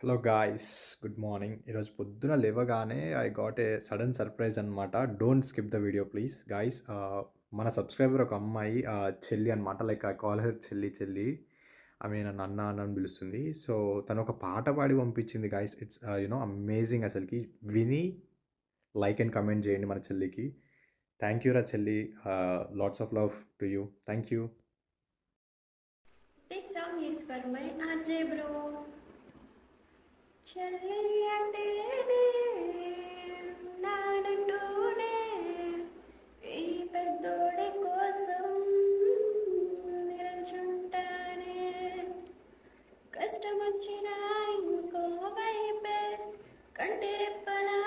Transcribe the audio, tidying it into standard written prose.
Hello guys, good morning. ఈరోజు పొద్దున లేవగానే I got a sudden surprise అనమాట. Don't skip the video please guys. మన సబ్స్క్రైబర్ ఒక అమ్మాయి చెల్లి అనమాట. లైక్ ఐ కాల్ హర్ చెల్లి. ఆమె నన్ను అన్న అన్న అని పిలుస్తుంది. సో తను ఒక పాట పాడి పంపించింది గాయ్స్. ఇట్స్ అమేజింగ్ అసలుకి. విని లైక్ అండ్ కమెంట్ చేయండి మన చెల్లికి. థ్యాంక్ యూ రా చెల్లి. Lots of love to you. Thank you. This song is for my RJ bro. చెల్లి అంటేనే నానంటూనే ఈ పెద్దోడి కోసం నిల్చుంటానే కష్టమొచ్చినా ఇంకో వైపే కంటి రెప్పలా